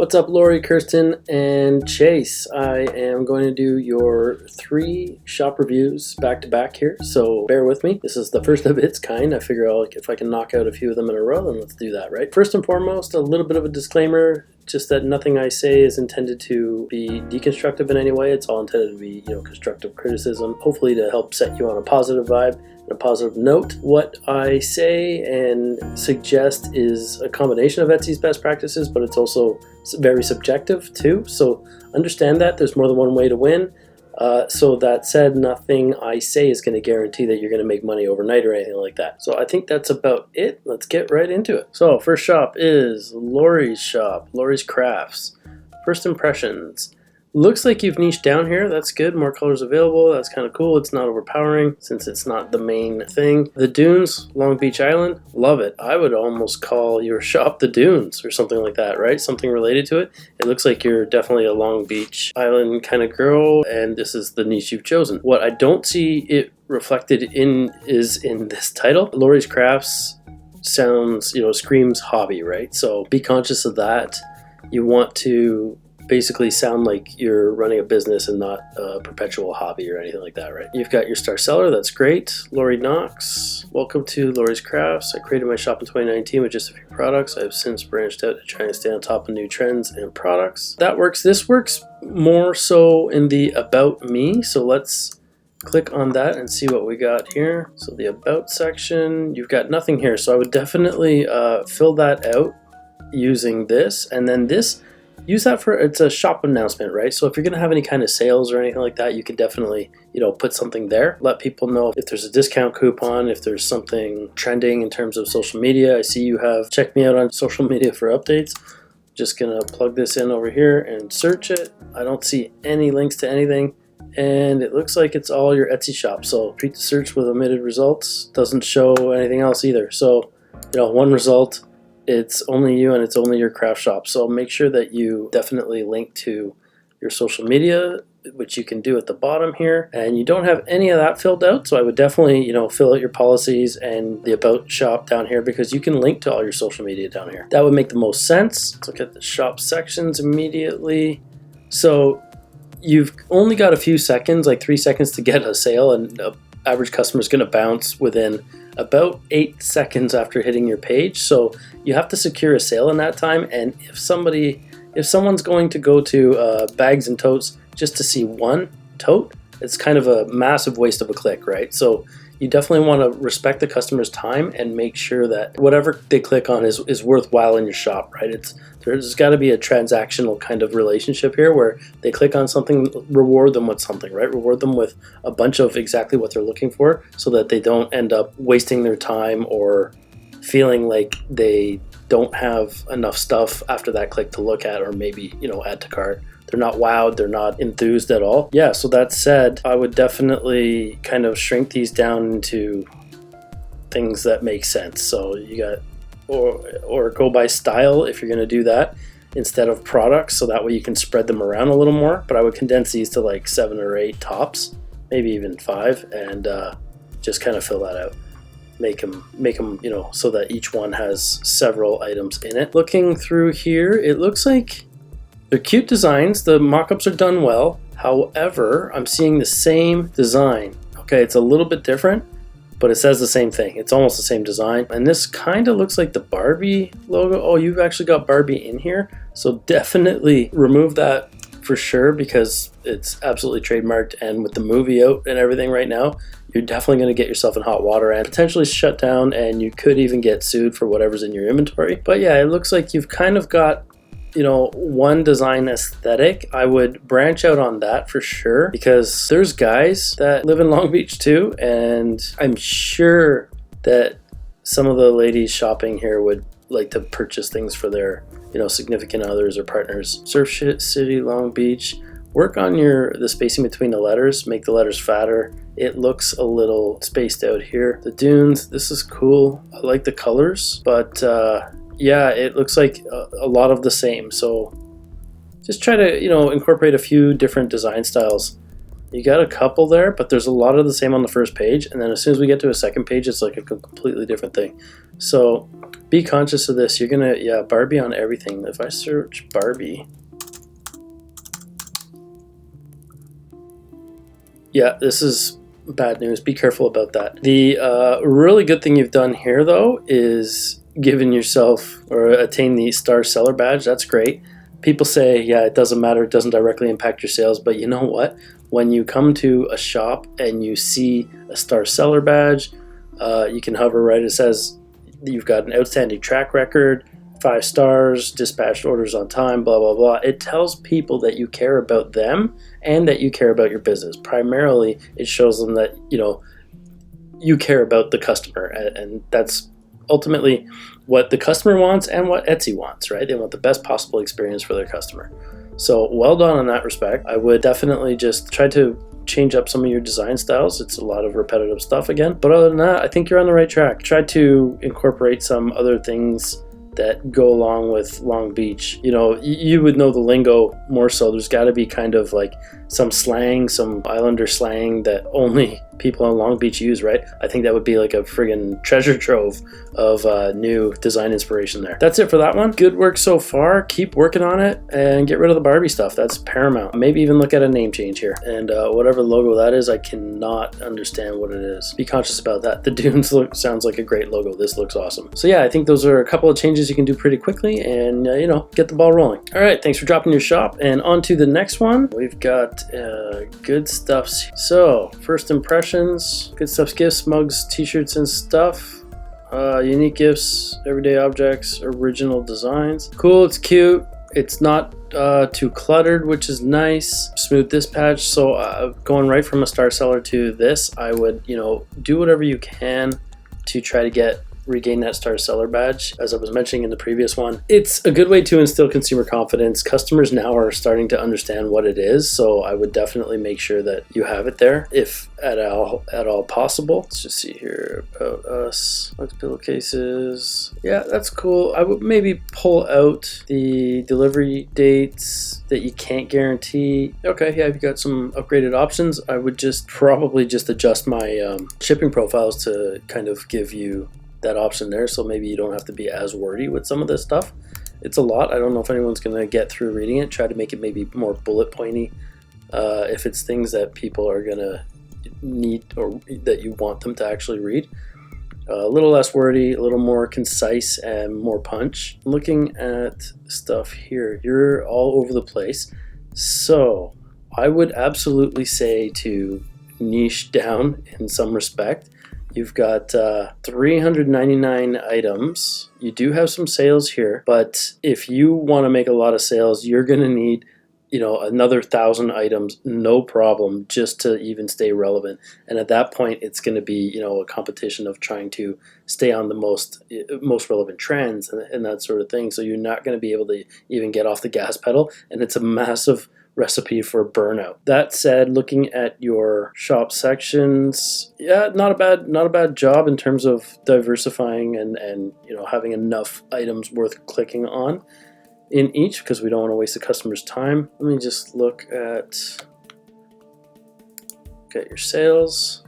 What's up, Lori, Kirsten, and Chase? I am going to do your 3 shop reviews back to back here, so bear with me. This is the first of its kind. I figure if I can knock out a few of them in a row, then let's do that, right? First and foremost, a little bit of a disclaimer, just that nothing I say is intended to be deconstructive in any way. It's all intended to be, constructive criticism, hopefully to help set you on a positive vibe and a positive note. What I say and suggest is a combination of Etsy's best practices, but it's also very subjective too. So understand that there's more than one way to win. So that said, nothing I say is going to guarantee that you're going to make money overnight or anything like that. So I think that's about it. Let's get right into it. So first shop is Lori's shop, Lori's Crafts. First impressions. Looks like you've niched down here. That's good. More colors available. That's kind of cool. It's not overpowering since it's not the main thing. The Dunes, Long Beach Island. Love it. I would almost call your shop the Dunes or something like that, right? Something related to it. It looks like you're definitely a Long Beach Island kind of girl, and this is the niche you've chosen. What I don't see it reflected in is in this title. Lori's Crafts sounds, screams hobby, right? So be conscious of that. You want to basically sound like you're running a business and not a perpetual hobby or anything like that, right? You've got your star seller, that's great. Lori Knox, welcome to Lori's Crafts. I created my shop in 2019 with just a few products. I've since branched out to try and stay on top of new trends and products. That works. This works more so in the About Me, so let's click on that and see what we got here. So the About section, you've got nothing here, so I would definitely fill that out using this, and then this, use that for, it's a shop announcement, right? So if you're going to have any kind of sales or anything like that, you can definitely, put something there. Let people know if there's a discount coupon, if there's something trending in terms of social media. I see you have checked me out on social media for updates. Just going to plug this in over here and search it. I don't see any links to anything, and it looks like it's all your Etsy shop. So treat the search with omitted results. Doesn't show anything else either. So, one result, it's only you and it's only your craft shop. So make sure that you definitely link to your social media, which you can do at the bottom here. And you don't have any of that filled out, so I would definitely, fill out your policies and the About shop down here, because you can link to all your social media down here. That would make the most sense. Let's look at the shop sections immediately. So you've only got a few seconds, like 3 seconds to get a sale, and the average customer is going to bounce within about 8 seconds after hitting your page. So you have to secure a sale in that time. And if someone's going to go to Bags and Totes just to see one tote, it's kind of a massive waste of a click, right? So you definitely want to respect the customer's time and make sure that whatever they click on is worthwhile in your shop, right? There's got to be a transactional kind of relationship here where they click on something, reward them with something, right? Reward them with a bunch of exactly what they're looking for, so that they don't end up wasting their time or feeling like they don't have enough stuff after that click to look at, or maybe, add to cart. They're not wowed, they're not enthused at all. Yeah, so that said, I would definitely kind of shrink these down into things that make sense. So you got, or go by style if you're going to do that instead of products, so that way you can spread them around a little more. But I would condense these to like 7 or 8 tops, maybe even 5, and just kind of fill that out. Make them, so that each one has several items in it. Looking through here, it looks like they're cute designs. The mock-ups are done well. However, I'm seeing the same design. Okay, it's a little bit different, but it says the same thing. It's almost the same design. And this kind of looks like the Barbie logo. Oh, you've actually got Barbie in here. So definitely remove that for sure, because it's absolutely trademarked. And with the movie out and everything right now, you're definitely going to get yourself in hot water and potentially shut down, and you could even get sued for whatever's in your inventory. But yeah, it looks like you've kind of got, one design aesthetic. I would branch out on that for sure, because there's guys that live in Long Beach too, and I'm sure that some of the ladies shopping here would like to purchase things for their, significant others or partners. Surf City, Long Beach. Work on the spacing between the letters, make the letters fatter. It looks a little spaced out here. The Dunes, this is cool. I like the colors, but yeah, it looks like a lot of the same. So just try to, incorporate a few different design styles You got a couple there, but there's a lot of the same on the first page, and then as soon as we get to a second page, it's like a completely different thing. So be conscious of this. You're gonna, yeah, Barbie on everything. If I search Barbie, yeah, this is bad news. Be careful about that. The really good thing you've done here, though, is given yourself or attain the star seller badge. That's great. People say, yeah, it doesn't matter. It doesn't directly impact your sales. But you know what? When you come to a shop and you see a star seller badge, you can hover right. It says you've got an outstanding track record, 5 stars, dispatched orders on time, blah, blah, blah. It tells people that you care about them and that you care about your business. Primarily, it shows them that, you know, you care about the customer, and that's ultimately what the customer wants and what Etsy wants, right? They want the best possible experience for their customer. So well done in that respect. I would definitely just try to change up some of your design styles. It's a lot of repetitive stuff again. But other than that, I think you're on the right track. Try to incorporate some other things that go along with Long Beach. You know, you would know the lingo more so. There's got to be kind of like some slang, some Islander slang that only people on Long Beach use, right? I think that would be like a friggin' treasure trove of new design inspiration there. That's it for that one. Good work so far. Keep working on it and get rid of the Barbie stuff. That's paramount. Maybe even look at a name change here. And whatever logo that is, I cannot understand what it is. Be conscious about that. The dunes sounds like a great logo. This looks awesome. So yeah, I think those are a couple of changes you can do pretty quickly and, you know, get the ball rolling. All right, thanks for dropping your shop. And on to the next one. We've got good stuffs. So first impressions, good stuffs, gifts, mugs, t-shirts and stuff. Unique gifts, everyday objects, original designs. Cool, it's cute. It's not too cluttered, which is nice. Smooth dispatch. So going right from a star seller to this, I would, you know, do whatever you can to try to regain that star seller badge. As I was mentioning in the previous one, it's a good way to instill consumer confidence. Customers now are starting to understand what it is, so I would definitely make sure that you have it there if at all possible. Let's just see here about us. Lux pillowcases. Yeah, that's cool. I would maybe pull out the delivery dates that you can't guarantee. Okay, yeah, you've got some upgraded options. I would probably just adjust my shipping profiles to kind of give you that option there, so maybe you don't have to be as wordy with some of this stuff. It's a lot. I don't know if anyone's going to get through reading it. Try to make it maybe more bullet pointy if it's things that people are going to need or that you want them to actually read. A little less wordy, a little more concise and more punch. Looking at stuff here, you're all over the place. So I would absolutely say to niche down in some respect. You've got 399 items. You do have some sales here, but if you want to make a lot of sales, you're going to need, you know, another 1,000 items, no problem, just to even stay relevant. And at that point, it's going to be, you know, a competition of trying to stay on the most relevant trends and that sort of thing. So you're not going to be able to even get off the gas pedal, and it's a massive recipe for burnout. That said, looking at your shop sections, yeah, not a bad job in terms of diversifying and you know, having enough items worth clicking on in each, because we don't want to waste the customer's time. Let me just look at your sales.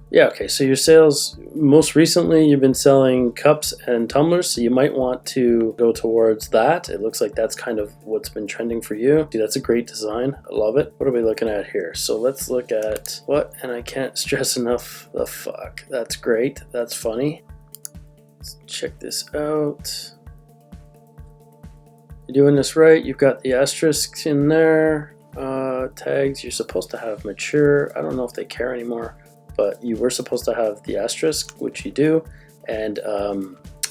Yeah, okay, so your sales, most recently you've been selling cups and tumblers, so you might want to go towards that. It looks like that's kind of what's been trending for you. See, that's a great design. I love it. What are we looking at here? So let's look at and I can't stress enough the fuck. That's great. That's funny. Let's check this out. You're doing this right. You've got the asterisks in there. Tags, you're supposed to have mature. I don't know if they care anymore, but you were supposed to have the asterisk, which you do, and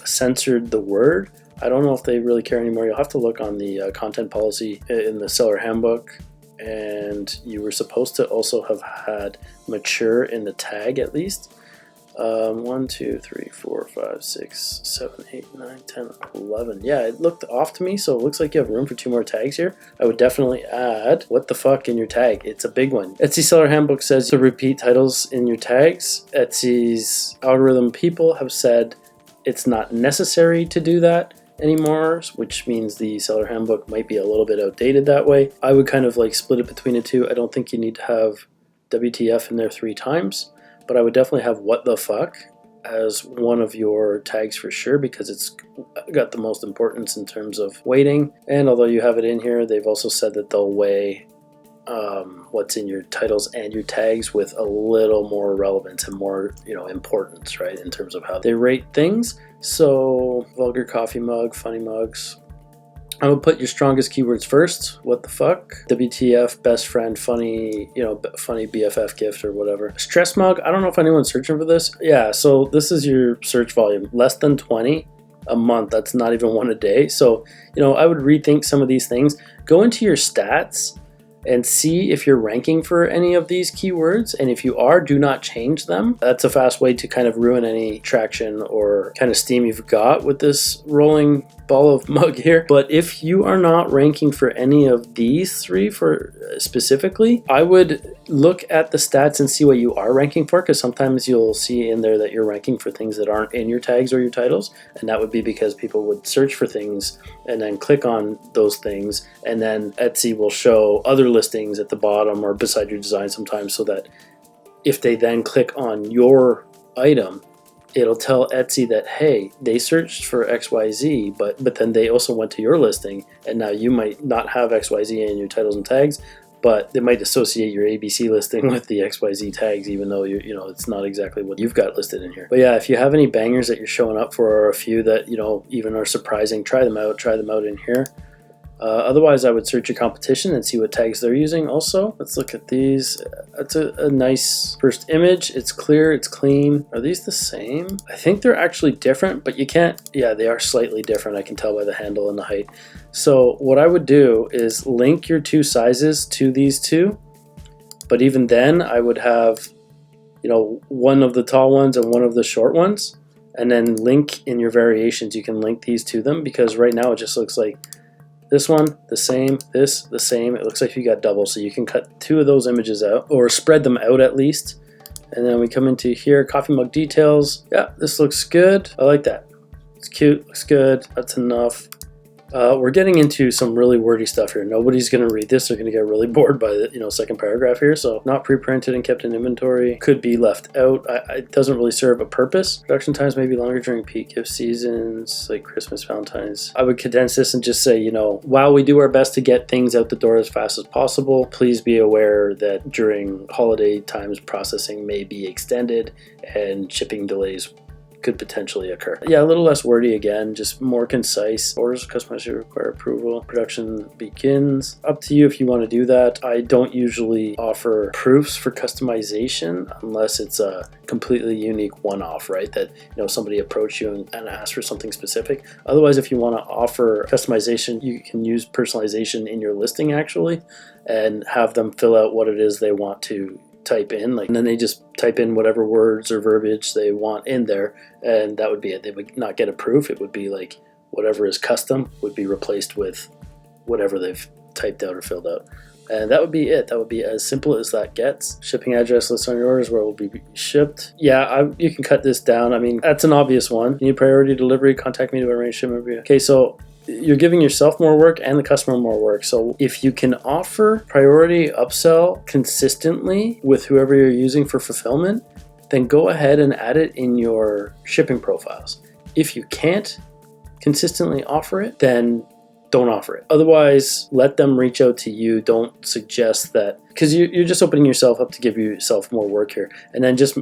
censored the word. I don't know if they really care anymore. You'll have to look on the content policy in the seller handbook, and you were supposed to also have had mature in the tag at least. 1, 2, 3, 4, 5, 6, 7, 8, 9, 10, 11. Yeah, it looked off to me, so it looks like you have room for 2 more tags here. I would definitely add what the fuck in your tag. It's a big one. Etsy Seller Handbook says to repeat titles in your tags. Etsy's algorithm people have said it's not necessary to do that. anymore, which means the seller handbook might be a little bit outdated that way. I would kind of like split it between the two. I don't think you need to have WTF in there 3 times, but I would definitely have what the fuck as one of your tags for sure, because it's got the most importance in terms of weighting. And although you have it in here, they've also said that they'll weigh what's in your titles and your tags with a little more relevance and more, importance, right, in terms of how they rate things. So vulgar coffee mug, funny mugs. I would put your strongest keywords first. What the fuck? WTF, best friend, funny, funny BFF gift or whatever. Stress mug. I don't know if anyone's searching for this. Yeah, so this is your search volume. Less than 20 a month. That's not even 1 a day. So, I would rethink some of these things. Go into your stats and see if you're ranking for any of these keywords. And if you are, do not change them. That's a fast way to kind of ruin any traction or kind of steam you've got with this rolling ball of mug here. But if you are not ranking for any of these 3 for specifically, I would look at the stats and see what you are ranking for, because sometimes you'll see in there that you're ranking for things that aren't in your tags or your titles, and that would be because people would search for things and then click on those things, and then Etsy will show other listings at the bottom or beside your design sometimes, so that if they then click on your item, it'll tell Etsy that, hey, they searched for XYZ, but then they also went to your listing, and now you might not have XYZ in your titles and tags, but they might associate your ABC listing with the XYZ tags, even though it's not exactly what you've got listed in here. But yeah, if you have any bangers that you're showing up for, or a few that even are surprising, try them out in here. Otherwise, I would search your competition and see what tags they're using also. Let's look at these. That's a nice first image. It's clear, it's clean. Are these the same? I think they're actually different, but you can't, yeah, they are slightly different. I can tell by the handle and the height. So what I would do is link your 2 sizes to these 2. But even then, I would have, one of the tall ones and one of the short ones. And then link in your variations, you can link these to them, because right now it just looks like this one, the same, this, the same. It looks like you got double, so you can cut 2 of those images out, or spread them out at least. And then we come into here, coffee mug details. Yeah, this looks good. I like that. It's cute, looks good. That's enough. We're getting into some really wordy stuff here. Nobody's going to read this. They're going to get really bored by the second paragraph here. So not pre-printed and kept in inventory. Could be left out. It doesn't really serve a purpose. Production times may be longer during peak gift seasons like Christmas, Valentine's. I would condense this and just say, while we do our best to get things out the door as fast as possible, please be aware that during holiday times processing may be extended and shipping delays could potentially occur. Yeah, a little less wordy again, just more concise. Orders customized require approval. Production begins. Up to you if you want to do that. I don't usually offer proofs for customization unless it's a completely unique one-off, right? That somebody approached you and asked for something specific. Otherwise, if you want to offer customization, you can use personalization in your listing actually, and have them fill out what it is they want to type in, and then they just type in whatever words or verbiage they want in there, and that would be it. They would not get a proof. It would be like whatever is custom would be replaced with whatever they've typed out or filled out, and that would be it. That would be as simple as that gets. Shipping address lists on your orders where it will be shipped. Yeah, you can cut this down. I mean, that's an obvious one. You need priority delivery, contact me to arrange shipment. Okay, so you're giving yourself more work and the customer more work. So if you can offer priority upsell consistently with whoever you're using for fulfillment, then go ahead and add it in your shipping profiles. If you can't consistently offer it, then don't offer it. Otherwise, let them reach out to you. Don't suggest that, because you're just opening yourself up to give yourself more work here. And then just,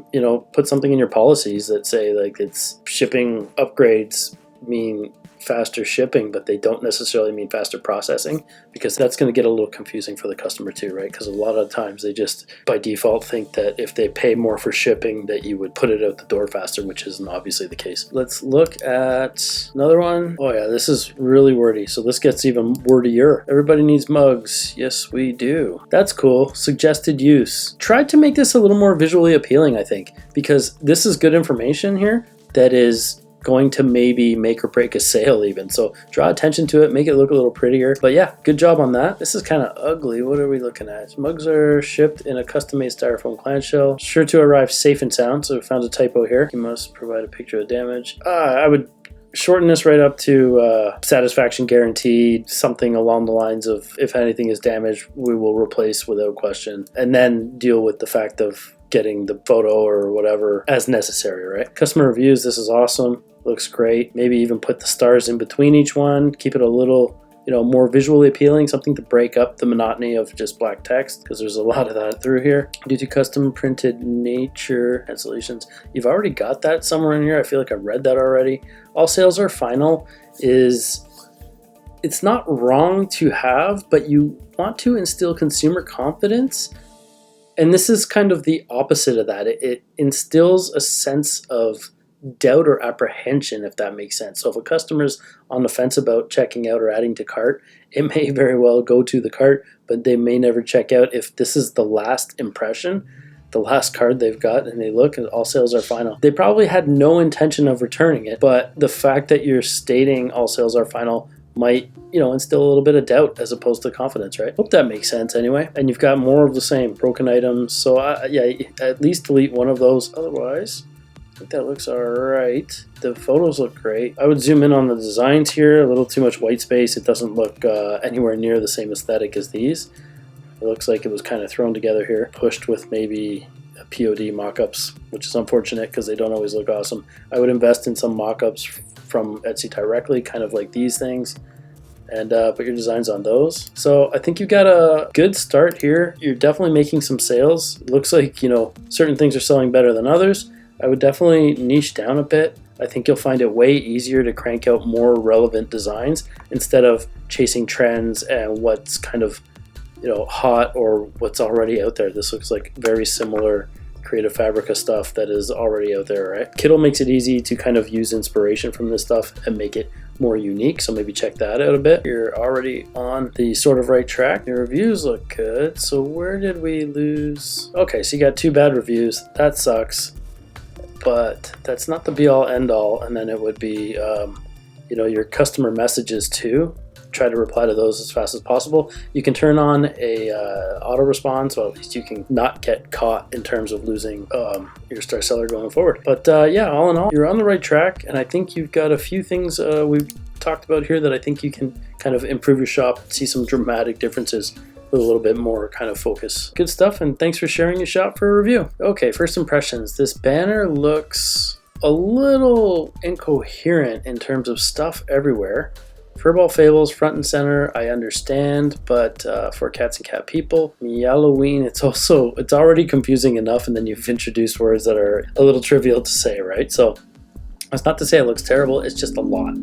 put something in your policies that say like it's shipping upgrades mean faster shipping, but they don't necessarily mean faster processing, because that's going to get a little confusing for the customer too, right? Because a lot of times they just by default think that if they pay more for shipping that you would put it out the door faster, which isn't obviously the case. Let's look at another one. Oh yeah, this is really wordy, so this gets even wordier. Everybody needs mugs. Yes, we do. That's cool. Suggested use. Try to make this a little more visually appealing, I think, because this is good information here that is going to maybe make or break a sale even. So draw attention to it, make it look a little prettier. But yeah, good job on that. This is kind of ugly. What are we looking at? Mugs are shipped in a custom-made styrofoam clamshell. Sure to arrive safe and sound. So we found a typo here. You must provide a picture of damage. I would shorten this right up to satisfaction guaranteed, something along the lines of if anything is damaged, we will replace without question, and then deal with the fact of getting the photo or whatever as necessary, right? Customer reviews, this is awesome. Looks great. Maybe even put the stars in between each one. Keep it a little, more visually appealing, something to break up the monotony of just black text, because there's a lot of that through here. Due to custom printed nature cancellations, you've already got that somewhere in here. I feel like I read that already. All sales are final it's not wrong to have, but you want to instill consumer confidence. And this is kind of the opposite of that. It instills a sense of doubt or apprehension, if that makes sense. So if a customer's on the fence about checking out or adding to cart, it may very well go to the cart, but they may never check out if this is the last impression, the last card they've got, and they look and all sales are final. They probably had no intention of returning it, but the fact that you're stating all sales are final might, instill a little bit of doubt as opposed to confidence, right? Hope that makes sense anyway. And you've got more of the same broken items. So at least delete one of those. Otherwise, I think that looks all right. The photos look great. I would zoom in on the designs here. A little too much white space. It doesn't look anywhere near the same aesthetic as these. It looks like it was kind of thrown together here, pushed with maybe POD mock-ups, which is unfortunate because they don't always look awesome. I would invest in some mock-ups from Etsy directly, kind of like these things, and put your designs on those. So I think you got a good start here. You're definitely making some sales. It looks like, certain things are selling better than others. I would definitely niche down a bit. I think you'll find it way easier to crank out more relevant designs instead of chasing trends and what's kind of, hot or what's already out there. This looks like very similar Creative Fabrica stuff that is already out there, right? Kittl makes it easy to kind of use inspiration from this stuff and make it more unique, so maybe check that out a bit. You're already on the sort of right track. Your reviews look good. So where did we lose? Okay, so you got 2 bad reviews. That sucks, but that's not the be-all end-all. And then it would be, your customer messages too. Try to reply to those as fast as possible. You can turn on a auto response, so at least you can not get caught in terms of losing your star seller going forward. But all in all, you're on the right track, and I think you've got a few things we've talked about here that I think you can kind of improve your shop, see some dramatic differences with a little bit more kind of focus. Good stuff, and thanks for sharing your shop for a review. Okay, first impressions. This banner looks a little incoherent in terms of stuff everywhere. Furball Fables front and center, I understand, but for cats and cat people, Meowloween, it's already confusing enough, and then you've introduced words that are a little trivial to say, right? So that's not to say it looks terrible, it's just a lot.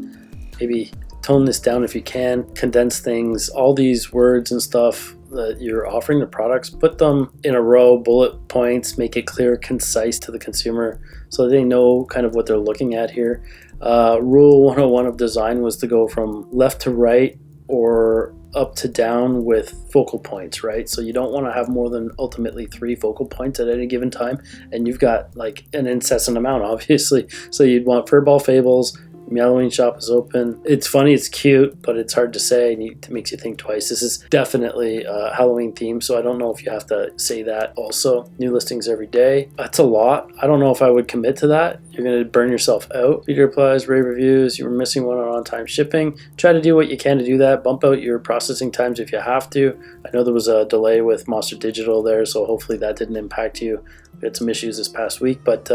Maybe tone this down if you can, condense things, all these words and stuff that you're offering the products, put them in a row, bullet points, make it clear, concise to the consumer so they know kind of what they're looking at here. Rule 101 of design was to go from left to right or up to down with focal points, right? So you don't want to have more than ultimately 3 focal points at any given time, and you've got like an incessant amount, obviously. So you'd want Furball Fables, Meowloween shop is open. It's funny, it's cute, but it's hard to say, and it makes you think twice. This is definitely a Halloween theme, so I don't know if you have to say that. Also, new listings every day. That's a lot. I don't know if I would commit to that. You're going to burn yourself out. Reader replies, rave reviews. You were missing one on on-time shipping. Try to do what you can to do that. Bump out your processing times if you have to. I know there was a delay with Monster Digital there, so hopefully that didn't impact you. We had some issues this past week, but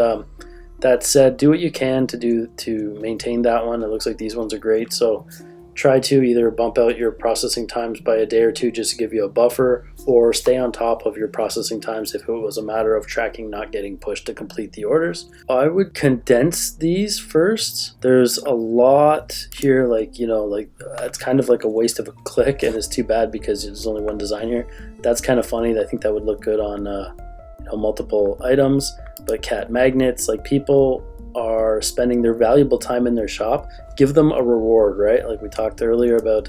that said, do what you can to maintain that one. It looks like these ones are great, so try to either bump out your processing times by a day or 2 just to give you a buffer, or stay on top of your processing times if it was a matter of tracking not getting pushed to complete the orders. I would condense these first. There's a lot here, it's kind of like a waste of a click, and it's too bad because there's only one design here. That's kind of funny. I think that would look good on multiple items. But cat magnets, like, people are spending their valuable time in their shop, give them a reward, right? Like we talked earlier about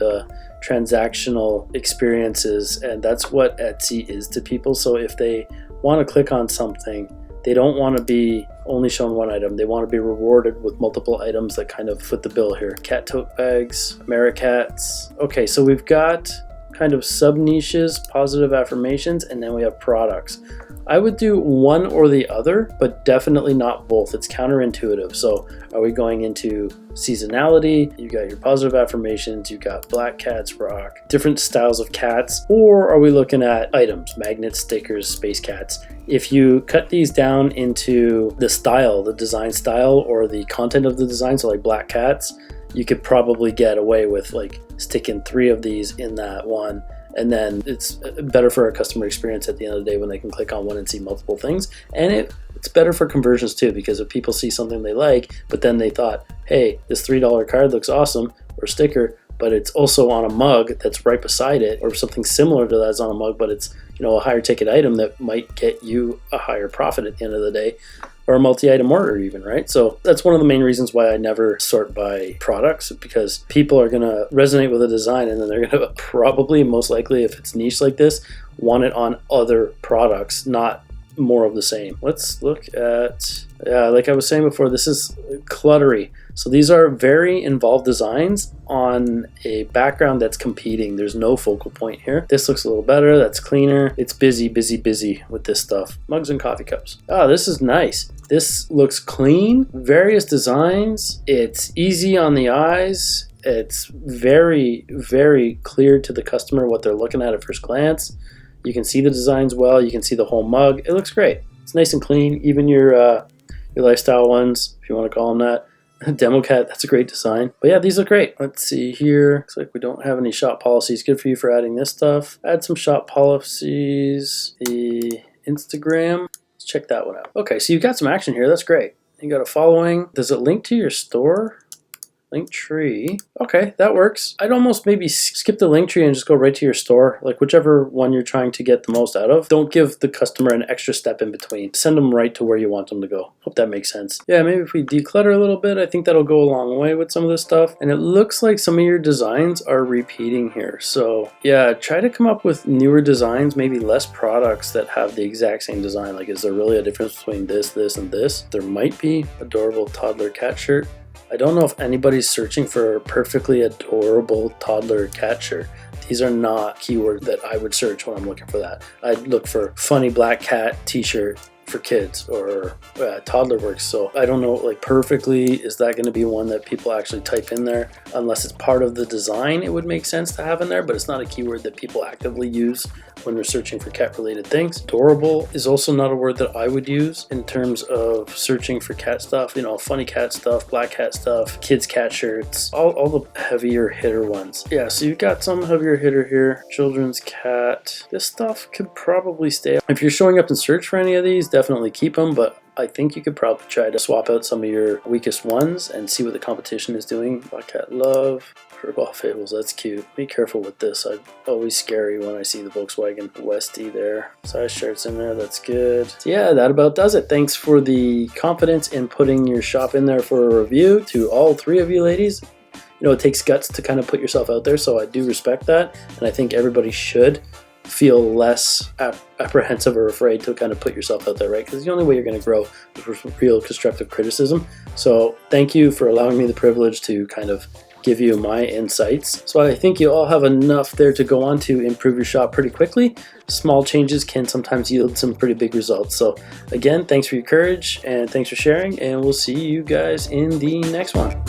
transactional experiences, and that's what Etsy is to people. So if they want to click on something, they don't want to be only shown one item. They want to be rewarded with multiple items that kind of foot the bill here. Cat tote bags, Americats. Okay, so we've got kind of sub niches, positive affirmations, and then we have products. I would do one or the other, but definitely not both. It's counterintuitive. So are we going into seasonality? You got your positive affirmations, you got black cats rock, different styles of cats, or are we looking at items, magnets, stickers, space cats? If you cut these down into the style, the design style, or the content of the design, so like black cats, you could probably get away with like sticking 3 of these in that one, and then it's better for a customer experience at the end of the day when they can click on one and see multiple things. And it's better for conversions too, because if people see something they like, but then they thought, hey, this $3 card looks awesome, or sticker, but it's also on a mug that's right beside it, or something similar to that's on a mug, but it's, you know, a higher ticket item that might get you a higher profit at the end of the day, or a multi-item order even, right? So that's one of the main reasons why I never sort by products, because people are gonna resonate with a design, and then they're gonna probably, most likely, if it's niche like this, want it on other products, not more of the same. Let's look at, like I was saying before, this is cluttery. So these are very involved designs on a background that's competing. There's no focal point here. This looks a little better. That's cleaner. It's busy, busy, busy with this stuff. Mugs and coffee cups. Oh, this is nice. This looks clean. Various designs. It's easy on the eyes. It's very, very clear to the customer what they're looking at first glance. You can see the designs well. You can see the whole mug. It looks great. It's nice and clean. Even your lifestyle ones, if you want to call them that. Demo cat, that's a great design. But yeah, these look great. Let's see here. Looks like we don't have any shop policies. Good for you for adding this stuff. Add some shop policies. The Instagram. Let's check that one out. Okay, so you've got some action here. That's great. You got a following. Does it link to your store? Link tree. Okay, that works. I'd almost maybe skip the link tree and just go right to your store, like whichever one you're trying to get the most out of. Don't give the customer an extra step in between. Send them right to where you want them to go. Hope that makes sense. Yeah, maybe if we declutter a little bit, I think that'll go a long way with some of this stuff. And it looks like some of your designs are repeating here. So yeah, try to come up with newer designs, maybe less products that have the exact same design. Like, is there really a difference between this, this, and this? There might be. Adorable toddler cat shirt. I don't know if anybody's searching for a perfectly adorable toddler cat shirt. These are not keywords that I would search when I'm looking for that. I'd look for funny black cat t-shirt for kids, or toddler works. So I don't know, like perfectly, is that going to be one that people actually type in there? Unless it's part of the design, it would make sense to have in there, but it's not a keyword that people actively use when they're searching for cat related things. Adorable is also not a word that I would use in terms of searching for cat stuff, you know, funny cat stuff, black cat stuff, kids cat shirts, all the heavier hitter ones. Yeah, so you've got some heavier hitter here. Children's cat. This stuff could probably stay. If you're showing up in search for any of these, definitely keep them, but I think you could probably try to swap out some of your weakest ones and see what the competition is doing. Black cat love. Furball fables, that's cute. Be careful with this. I'm always scary when I see the Volkswagen Westie there. Size shirts in there, that's good. So yeah, that about does it. Thanks for the confidence in putting your shop in there for a review. To all 3 of you ladies, you know, it takes guts to kind of put yourself out there, so I do respect that, and I think everybody should feel less apprehensive or afraid to kind of put yourself out there, right? Because the only way you're going to grow is with real constructive criticism. So thank you for allowing me the privilege to kind of give you my insights. So I think you all have enough there to go on to improve your shop pretty quickly. Small changes can sometimes yield some pretty big results. So again, thanks for your courage and thanks for sharing, and we'll see you guys in the next one.